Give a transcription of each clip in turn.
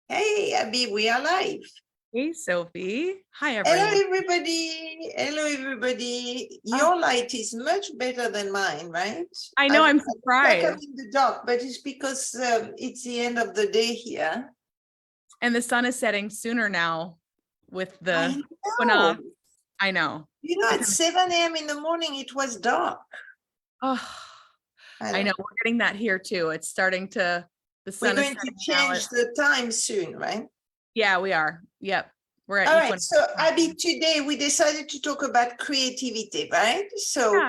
Hey, Abby, we are live. Hey, Sophie. Hi, Hello, everyone. everybody. Hello, everybody. Oh, Your light is much better than mine, right? I know, I'm I feel like I'm surprised. in the dark, but it's because it's the end of the day here. And the sun is setting sooner now with I the know. equinox. I know. You know, at 7 a.m. in the morning, it was dark. Oh, I I know. know. We're getting that here too. It's starting to, the We're sun is going to setting now. change the time soon, right? Yeah, we are. Yep. We're at All right. equinox. So, Abby, today we decided to talk about creativity, right? So,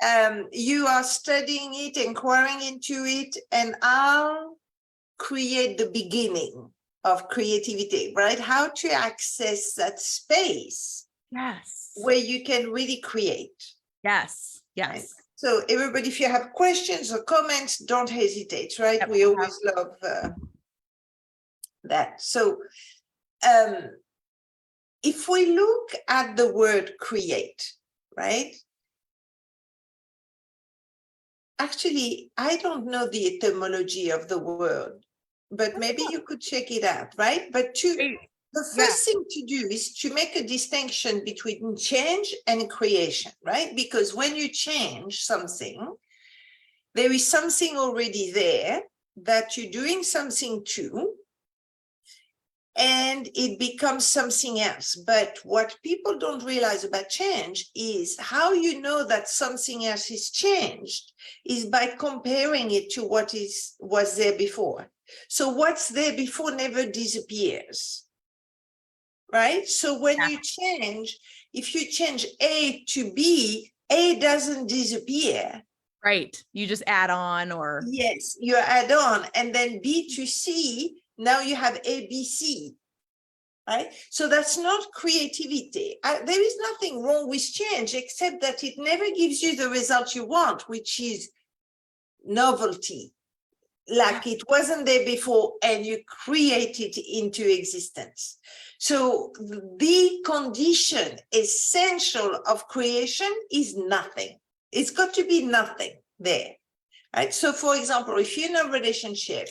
Yeah. you are studying it, inquiring into it, and I'll create the beginning of creativity, right? How to access that space Yes. where you can really create. Yes. Right? Yes. So everybody, if you have questions or comments, don't hesitate, right? Yep. We always love that. So if we look at the word create, right? Actually, I don't know the etymology of the word, but maybe you could check it out, right? But the Yeah. first thing to do is to make a distinction between change and creation, right? Because when you change something, there is something already there that you're doing something to, and it becomes something else. But what people don't realize about change is how you know that something else is changed is by comparing it to what was there before. So what's there before never disappears, right? So when you change, if you change A to B, A doesn't disappear. Right. You just add on or. Yes, you add on, and then B to C, now you have ABC. Right? So that's not creativity. There is nothing wrong with change, except that it never gives you the result you want, which is novelty. Like it wasn't there before and you create it into existence. So the condition essential of creation is nothing. It's got to be nothing there. Right? So for example, if you're in a relationship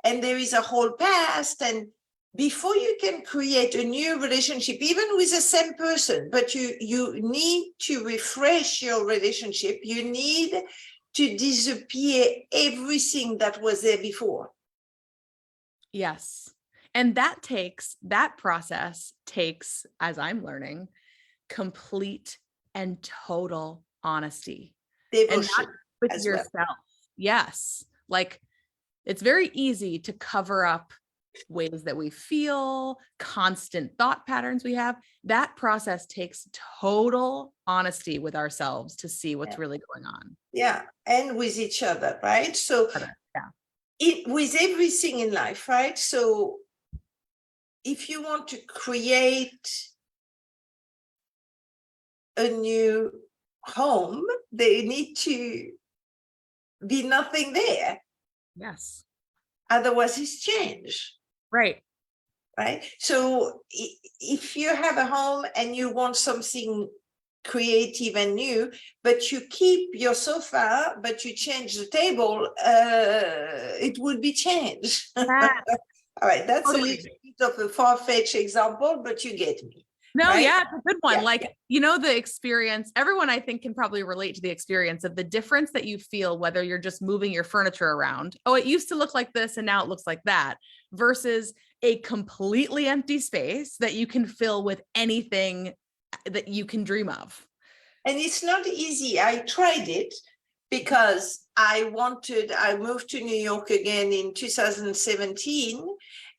and there is a whole past, and before you can create a new relationship, even with the same person, but you need to refresh your relationship, you need to disappear everything that was there before. Yes. And that process takes, as I'm learning, complete and total honesty. Devotion And not with as yourself. well. Yes. Like it's very easy to cover up ways that we feel, constant thought patterns we have. That process takes total honesty with ourselves to see what's really going on. Yeah. And with each other, right? So with everything in life, right? So if you want to create a new home, there need to be nothing there. Yes. Otherwise, it's change. Right. Right. So if you have a home and you want something creative and new, but you keep your sofa, but you change the table, it would be changed. All right. That's a little bit of a far-fetched example, but you get me. No, right? yeah, it's a good one. Yeah. Like, you know, the experience, everyone I think can probably relate to the experience of the difference that you feel, whether you're just moving your furniture around. Oh, it used to look like this and now it looks like that, versus a completely empty space that you can fill with anything that you can dream of. And it's not easy. I tried it because I moved to New York again in 2017,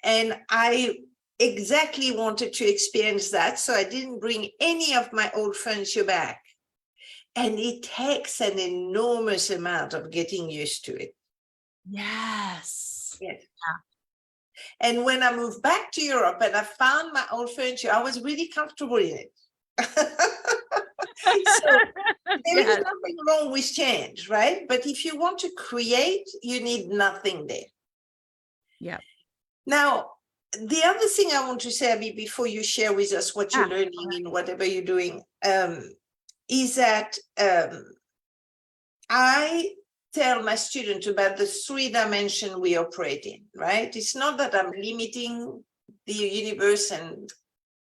and I exactly wanted to experience that. So I didn't bring any of my old furniture back. And it takes an enormous amount of getting used to it. Yes. Yes. Yeah. And when I moved back to Europe and I found my old furniture, I was really comfortable in it. So there is nothing wrong with change, right? But if you want to create, you need nothing there. Yeah. Now, the other thing I want to say, Abby, before you share with us what you're learning in whatever you're doing, is that I tell my students about the 3 dimension we operate in, right? It's not that I'm limiting the universe and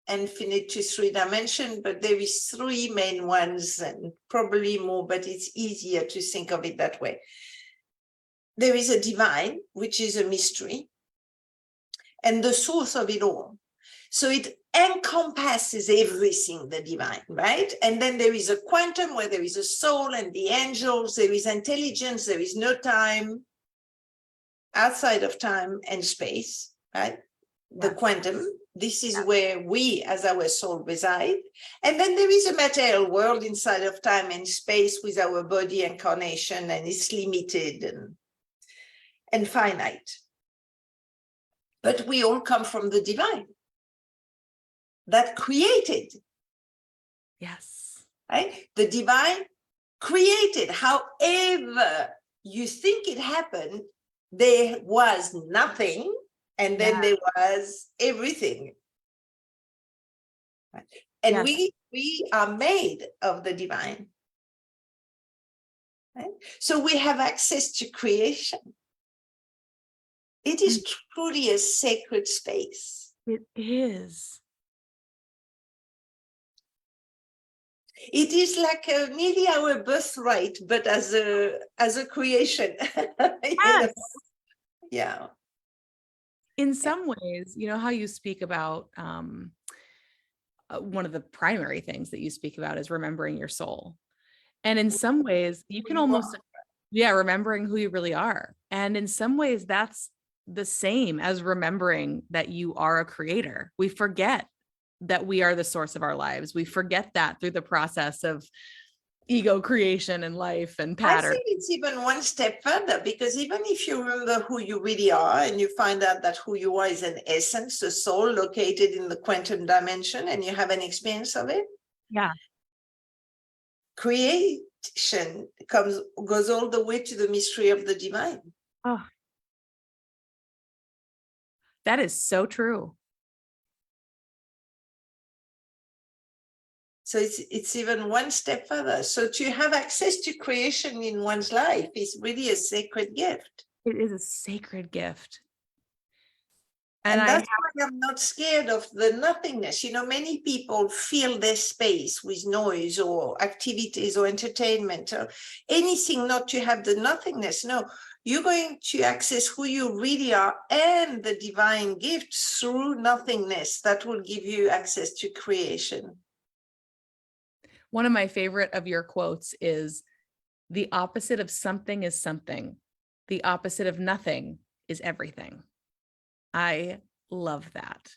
infinite to 3 dimension, but there is 3 main ones and probably more, but it's easier to think of it that way. There is a divine, which is a mystery, and the source of it all. So it encompasses everything, the divine, right? And then there is a quantum where there is a soul and the angels, there is intelligence, there is no time outside of time and space, right? The quantum, this is where we as our soul reside. And then there is a material world inside of time and space with our body incarnation, and it's limited and finite. But we all come from the divine that created. Yes. Right? The divine created. However you think it happened, there was nothing, and then there was everything. Right? And we are made of the divine. Right? So we have access to creation. It is truly a sacred space. It is. It is like nearly our birthright, but as a creation. Yes. Yeah. In some ways, you know how you speak about one of the primary things that you speak about is remembering your soul. And in some ways, you can almost, remembering who you really are. And in some ways, that's the same as remembering that you are a creator. We forget that we are the source of our lives. We forget that through the process of ego creation and life and pattern. I think it's even one step further, because even if you remember who you really are and you find out that who you are is an essence, a soul located in the quantum dimension, and you have an experience of it. Yeah. Creation goes all the way to the mystery of the divine. Oh, that is so true. So it's even one step further. So to have access to creation in one's life is really a sacred gift. It is a sacred gift. And that's why I'm not scared of the nothingness. You know, many people fill their space with noise or activities or entertainment or anything not to have the nothingness. No, you're going to access who you really are and the divine gift through nothingness that will give you access to creation. One of my favorite of your quotes is, the opposite of something is something. The opposite of nothing is everything. I love that.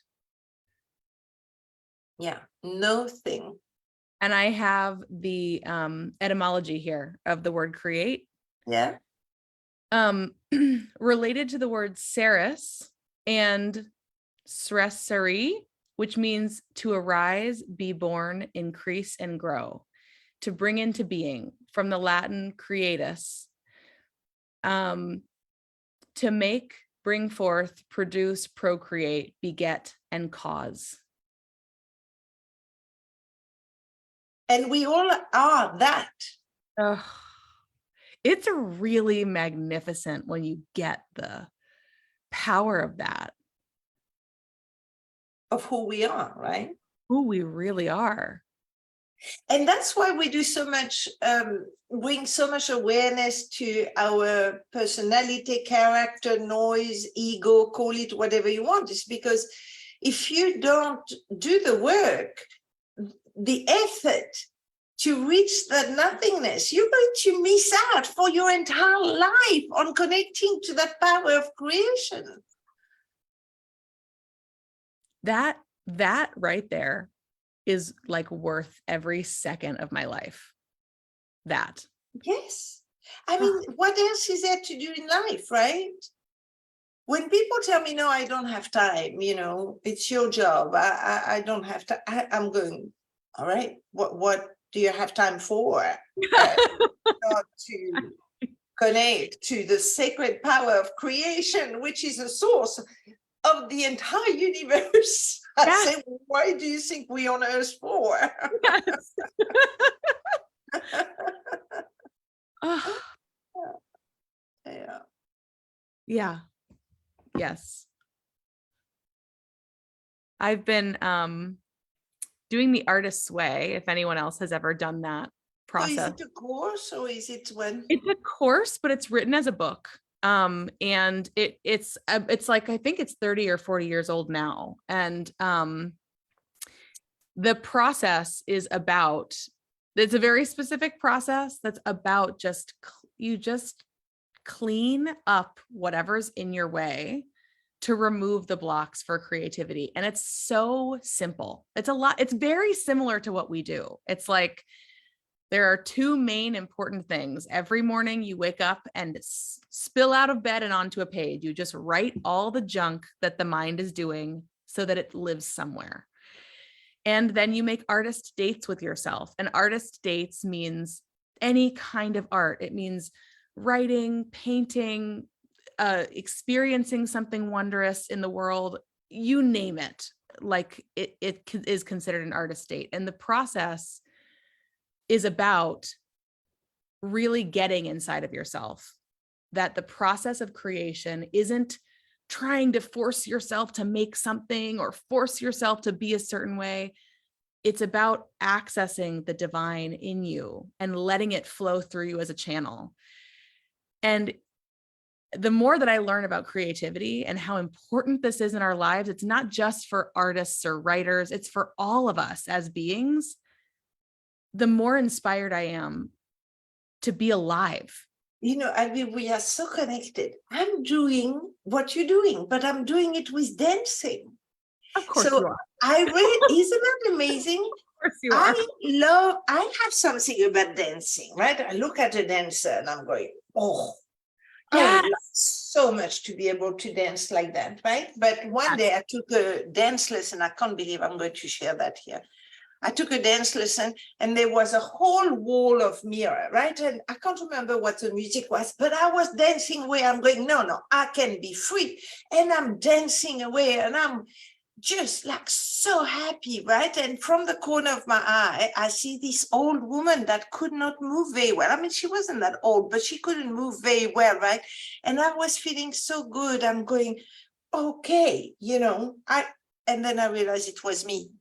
Yeah, no thing. And I have the etymology here of the word create. Yeah. Related to the word Ceres and Sresari, which means to arise, be born, increase, and grow, to bring into being, from the Latin creatus, to make, bring forth, produce, procreate, beget, and cause. And we all are that. Oh, it's really magnificent when you get the power of that. Of who we are, right? Who we really are. And that's why we do so much, bring so much awareness to our personality, character, noise, ego, call it whatever you want. It's because if you don't do the work, the effort to reach that nothingness, you're going to miss out for your entire life on connecting to that power of creation. That right there is like worth every second of my life. That. Yes. I mean, what else is there to do in life, right? When people tell me, no, I don't have time, you know, it's your job. I don't have time. I'm going, all right, what do you have time for? Not to connect to the sacred power of creation, which is a source of the entire universe. I say, why do you think we on Earth for? Yes. Yeah. Yeah. Yes. I've been doing the Artist's Way, if anyone else has ever done that So is process. it a course or is it when? It's a course, but it's written as a book. And it's like, I think it's 30 or 40 years old now. And the process is about, it's a very specific process that's about you just clean up whatever's in your way to remove the blocks for creativity. And it's so simple. It's very similar to what we do. It's like, there are two main important things. Every morning you wake up and spill out of bed and onto a page. You just write all the junk that the mind is doing so that it lives somewhere. And then you make artist dates with yourself. And artist dates means any kind of art. It means writing, painting, experiencing something wondrous in the world, you name it. Like it is considered an artist date. And the process is about really getting inside of yourself, that the process of creation isn't trying to force yourself to make something or force yourself to be a certain way. It's about accessing the divine in you and letting it flow through you as a channel. And the more that I learn about creativity and how important this is in our lives, it's not just for artists or writers, it's for all of us as beings. The more inspired I am to be alive. You know, I mean, we are so connected. I'm doing what you're doing, but I'm doing it with dancing. Of course So you are. I really, isn't that amazing? Of course you are. I have something about dancing, right? I look at a dancer and I'm going, oh, I Yes. would love so much to be able to dance like that, right? But one day I took a dance lesson. I can't believe I'm going to share that here. I took a dance lesson and there was a whole wall of mirror, right? And I can't remember what the music was, but I was dancing away. I'm going, no, I can be free. And I'm dancing away and I'm just like so happy, right? And from the corner of my eye, I see this old woman that could not move very well. I mean, she wasn't that old, but she couldn't move very well, right? And I was feeling so good. I'm going, okay, you know, and then I realized it was me.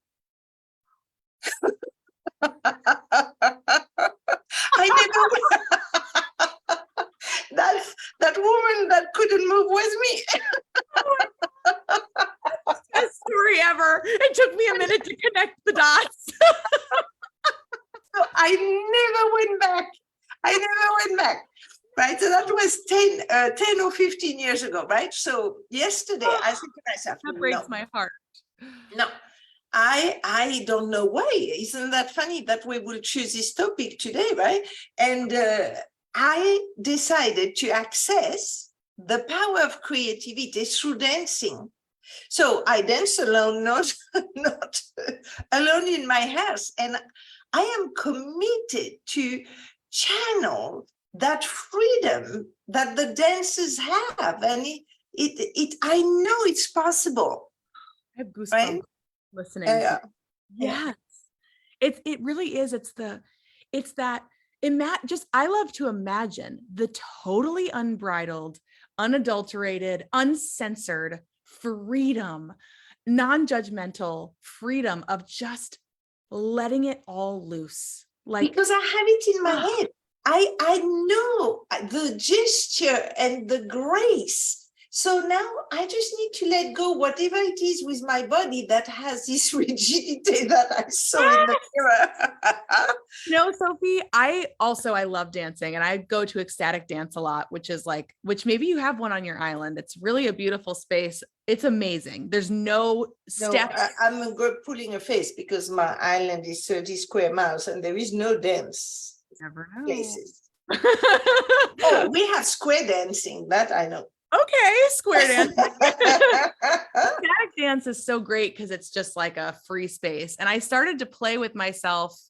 I never that woman that couldn't move was me. Best story ever. It took me a minute to connect the dots. So I never went back. Right. So that was 10 or 15 years ago, right? So yesterday I said to myself, That breaks my heart. No, I don't know why. Isn't that funny that we will choose this topic today, right? And I decided to access the power of creativity through dancing. So I dance alone, not alone in my house. And I am committed to channel that freedom that the dancers have. And I know it's possible. I have goosebumps Right? listening. Yeah. Yes. It really is. It's that I love to imagine the totally unbridled, unadulterated, uncensored freedom, non-judgmental freedom of just letting it all loose. Like, because I have it in my head. I know the gesture and the grace. So now I just need to let go whatever it is with my body that has this rigidity that I saw in the mirror. No, Sophie, I love dancing and I go to ecstatic dance a lot, which maybe you have one on your island. It's really a beautiful space. It's amazing. There's no steps. No, I'm pulling a face because my island is 30 square miles and there is no dance places. Oh, we have square dancing, that I know. Okay, square dance. Ecstatic dance is so great because it's just like a free space. And I started to play with myself.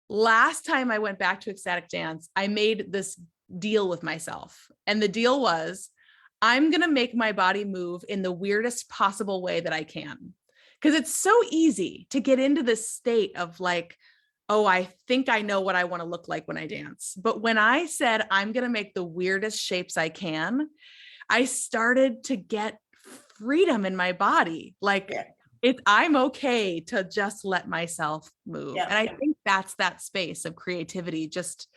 Last time I went back to ecstatic dance, I made this deal with myself. And the deal was, I'm going to make my body move in the weirdest possible way that I can. Because it's so easy to get into this state of like, oh, I think I know what I want to look like when I dance. But when I said, I'm going to make the weirdest shapes I can, I started to get freedom in my body. Like Yeah. I'm okay to just let myself move. Yeah. And I think that's that space of creativity, just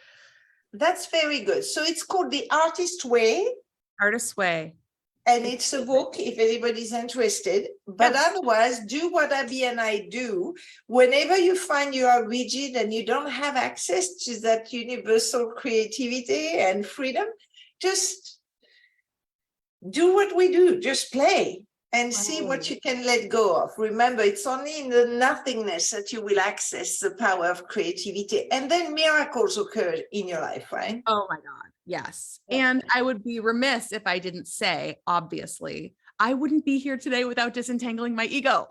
That's very good. So it's called The Artist Way. artist's way. And it's a book if anybody's interested. But otherwise, do what Abby and I do. Whenever you find you are rigid and you don't have access to that universal creativity and freedom, just do what we do. Just play and see what you can let go of. Remember, it's only in the nothingness that you will access the power of creativity. And then miracles occur in your life, right? Oh my God. Yes. Yeah. And I would be remiss if I didn't say, obviously, I wouldn't be here today without disentangling my ego.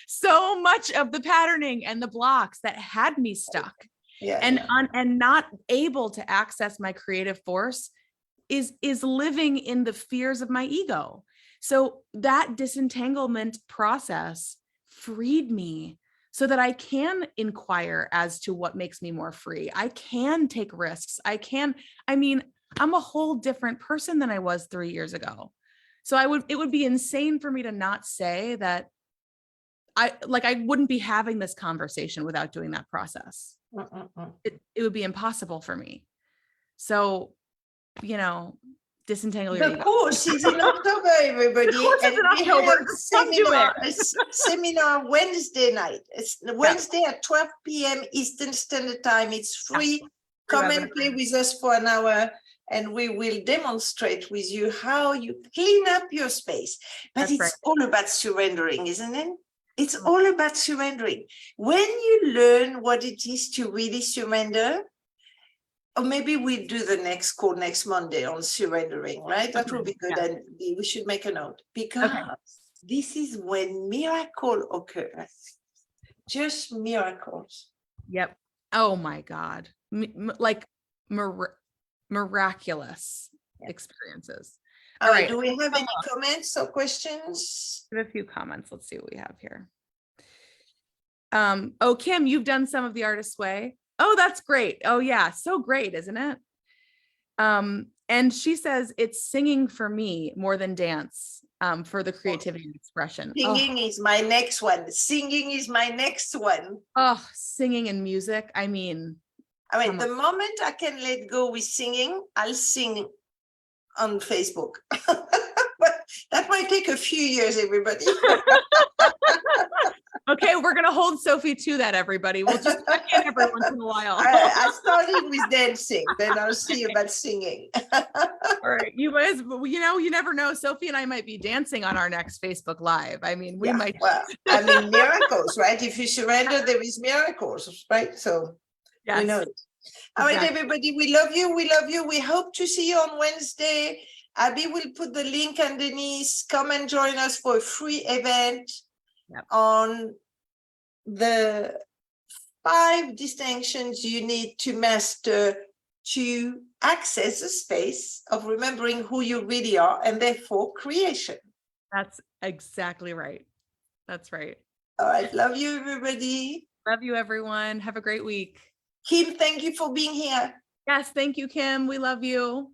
So much of the patterning and the blocks that had me stuck and not able to access my creative force is living in the fears of my ego. So that disentanglement process freed me so that I can inquire as to what makes me more free. I can take risks. I'm a whole different person than I was 3 years ago. So it would be insane for me to not say that I wouldn't be having this conversation without doing that process. It would be impossible for me. So, disentangle your The ego. course is in October, everybody. And we have a seminar Wednesday night. It's Wednesday at 12 p.m. Eastern Standard Time. It's free. Come and play with us for an hour, and we will demonstrate with you how you clean up your space. But it's all about surrendering, isn't it? It's all about surrendering. When you learn what it is to really surrender, or maybe we do the next call next Monday on surrendering, right? That will be good. And we should make a note because this is when miracle occurs. Just miracles. Yep. Oh my God. Like miraculous experiences. All right. Do we have any comments or questions? We have a few comments. Let's see what we have here. Oh, Kim, you've done some of the Artist's Way. Oh, that's great. Oh yeah. So great, isn't it? And she says it's singing for me more than dance, for the creativity and expression. Singing is my next one. Singing is my next one. Oh, singing and music. I mean, the moment I can let go with singing, I'll sing on Facebook. But that might take a few years, everybody. Okay, we're going to hold Sophie to that, everybody. We'll just check in every once in a while. I started with dancing, then I'll see about singing. All right, you guys, you never know. Sophie and I might be dancing on our next Facebook Live. I mean, we might. Well, miracles, right? If you surrender, there is miracles, right? So, we know it. All right, everybody, we love you. We love you. We hope to see you on Wednesday. Abby will put the link underneath. Come and join us for a free event on the 5 distinctions you need to master to access the space of remembering who you really are and therefore creation. That's exactly right. That's right. All right. Love you, everybody. Love you, everyone. Have a great week. Kim, thank you for being here. Yes, thank you, Kim. We love you.